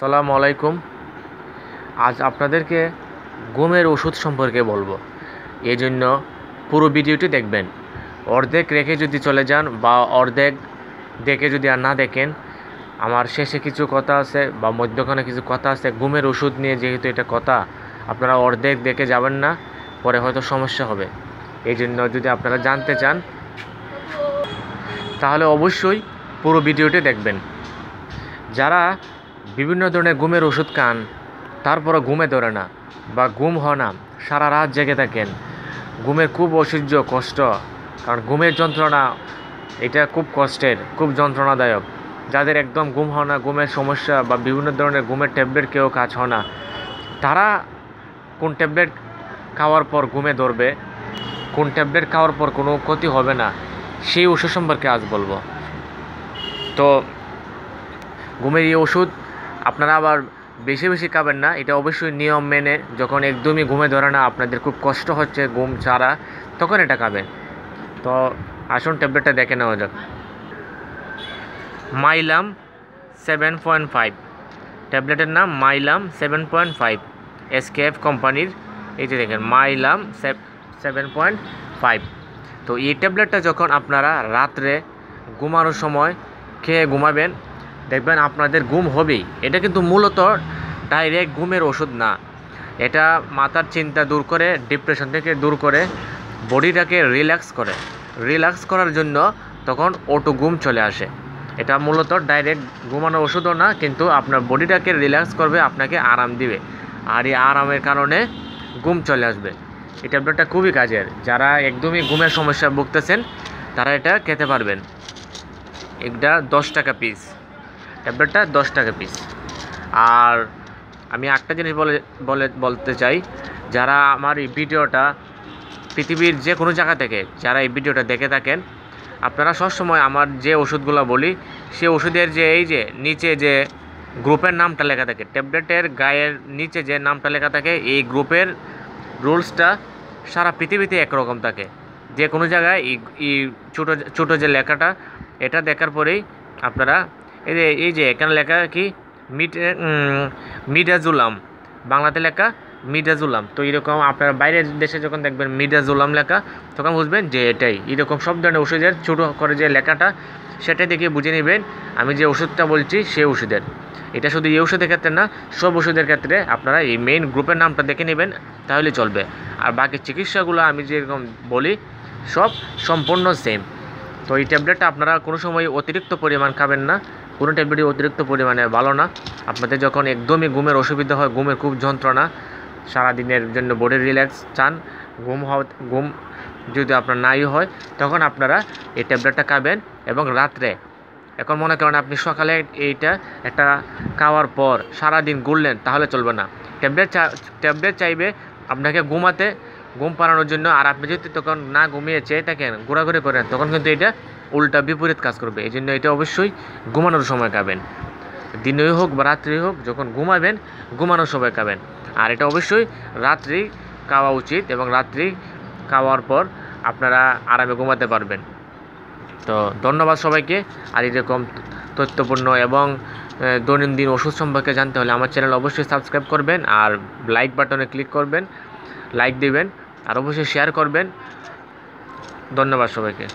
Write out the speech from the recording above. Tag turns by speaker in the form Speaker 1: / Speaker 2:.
Speaker 1: আসসালামু আলাইকুম। আজ আপনাদেরকে ঘুমের ওষুধ সম্পর্কে বলবো, এই জন্য পুরো ভিডিওটি দেখবেন। অর্ধেক রেখে যদি চলে যান বা অর্ধেক দেখে যদি আর না দেখেন, আমার শেষে কিছু কথা আছে বা মধ্যখানে কিছু কথা আছে ঘুমের ওষুধ নিয়ে, যেহেতু এটা কথা আপনারা অর্ধেক দেখে যাবেন না, পরে হয়তো সমস্যা হবে। এই জন্য যদি আপনারা জানতে চান তাহলে অবশ্যই পুরো ভিডিওটি দেখবেন। যারা বিভিন্ন ধরনের ঘুমের ওষুধ খান, তারপরে ঘুমে ধরে না বা ঘুম হয় না, সারা রাত জেগে থাকেন, ঘুমের খুব অসহ্য কষ্ট, কারণ ঘুমের যন্ত্রণা এটা খুব কষ্টের, খুব যন্ত্রণাদায়ক। যাদের একদম ঘুম হয় না, ঘুমের সমস্যা বা বিভিন্ন ধরনের ঘুমের ট্যাবলেট কেউ কাজ হয় না, তারা কোন ট্যাবলেট খাওয়ার পর ঘুমে ধরবে, কোন ট্যাবলেট খাওয়ার পর কোনো ক্ষতি হবে না, সেই ওষুধ সম্পর্কে আজ বলবো। তো ঘুমের এই ওষুধ আপনারা আবার বেশি বেশি খাবেন না, এটা অবশ্যই নিয়ম মেনে। যখন একদমই ঘুমে ধরে না, আপনাদের খুব কষ্ট হচ্ছে ঘুম ছাড়া, তখন এটা খাবেন। তো আসুন ট্যাবলেটটা দেখে নেওয়া যাক। মাইলাম 7.5, ট্যাবলেটের নাম মাইলাম 7.5, এসকেএফ কোম্পানির। এই যে দেখেন মাইলাম 7.5। তো এই ট্যাবলেটটা যখন আপনারা রাত্রে ঘুমানোর সময় খেয়ে ঘুমাবেন, দেখবেন আপনাদের ঘুম হবেই। এটা কিন্তু মূলত ডাইরেক্ট ঘুমের ওষুধ না, এটা মাথার চিন্তা দূর করে, ডিপ্রেশন থেকে দূর করে, বডিটাকে রিল্যাক্স করার জন্য তখন অটো ঘুম চলে আসে। এটা মূলত ডাইরেক্ট ঘুমানোর ওষুধও না, কিন্তু আপনার বডিটাকে রিল্যাক্স করবে, আপনাকে আরাম দিবে, আর এই আরামের কারণে ঘুম চলে আসবে। এই ট্যাবলেটটা খুবই কাজের। যারা একদমই ঘুমের সমস্যা ভুগতেছেন তারা এটা খেতে পারবেন। এটা 10 টাকা পিস, ট্যাবলেটটা 10 টাকা পিস। আর আমি একটা জিনিস বলতে চাই, যারা আমার এই ভিডিওটা পৃথিবীর যে কোনো জায়গা থেকে যারা এই ভিডিওটা দেখে থাকেন, আপনারা সবসময় আমার যে ওষুধগুলো বলি, সে ওষুধের যে এই যে নিচে যে গ্রুপের নামটা লেখা থাকে, ট্যাবলেটের গায়ের নিচে যে নামটা লেখা থাকে, এই গ্রুপের রুলসটা সারা পৃথিবীতে একরকম থাকে। যে কোনো জায়গায় এই ছোটো যে লেখাটা, এটা দেখার পরেই আপনারা এই যে এখানে লেখা কি মিডাজুলাম, বাংলাতে লেখা মিডাজুলাম। তো এরকম আপনারা বাইরের দেশে যখন দেখবেন মিডাজুলাম লেখা, তখন বুঝবেন যে এটাই। এরকম সব ধরনের ওষুধের ছোটো করে যে লেখাটা, সেটা দেখে বুঝে নেবেন আমি যে ওষুধটা বলছি সেই ওষুধের। এটা শুধু এই ওষুধের ক্ষেত্রে না, সব ওষুধের ক্ষেত্রে আপনারা এই মেইন গ্রুপের নামটা দেখে নেবেন, তাহলে চলবে। আর বাকি চিকিৎসাগুলো আমি যেরকম বলি সব সম্পূর্ণ সেম। তো এই ট্যাবলেটটা আপনারা কোনো সময় অতিরিক্ত পরিমাণ খাবেন না, কোনো ট্যাবলেটই অতিরিক্ত পরিমাণে ভালো না। আপনাদের যখন একদমই ঘুমের অসুবিধা হয়, ঘুমের খুব যন্ত্রণা, সারাদিনের জন্য বডি রিল্যাক্স চান, ঘুম যদি আপনার নাই হয়, তখন আপনারা এই ট্যাবলেটটা খাবেন। এবং রাত্রে, এখন মনে করেন আপনি সকালে এইটা একটা খাওয়ার পর সারাদিন ঘুরলেন, তাহলে চলবে না। ট্যাবলেট চাইবে আপনাকে ঘুম পাড়ানোর জন্য। আর আপনি যদি তখন না ঘুমিয়ে চেয়ে থাকেন, ঘোরাঘুরি করেন, তখন কিন্তু এটা উল্টা বিপরীত কাজ করবে। এই জন্য এটা অবশ্যই ঘুমানোর সময় খাবেন, দিনেই হোক বা রাত্রি হোক, যখন ঘুমাবেন ঘুমানোর সময় খাবেন। আর এটা অবশ্যই রাত্রি খাওয়া উচিত, এবং রাত্রি খাওয়ার পর আপনারা আরামে ঘুমাতে পারবেন। তো ধন্যবাদ সবাইকে। আর এরকম তথ্যপূর্ণ এবং দৈনন্দিন ওষুধ সম্পর্কে জানতে হলে আমার চ্যানেল অবশ্যই সাবস্ক্রাইব করবেন, আর লাইক বাটনে ক্লিক করবেন, লাইক দিবেন, আর অবশ্যই শেয়ার করবেন। ধন্যবাদ সবাইকে।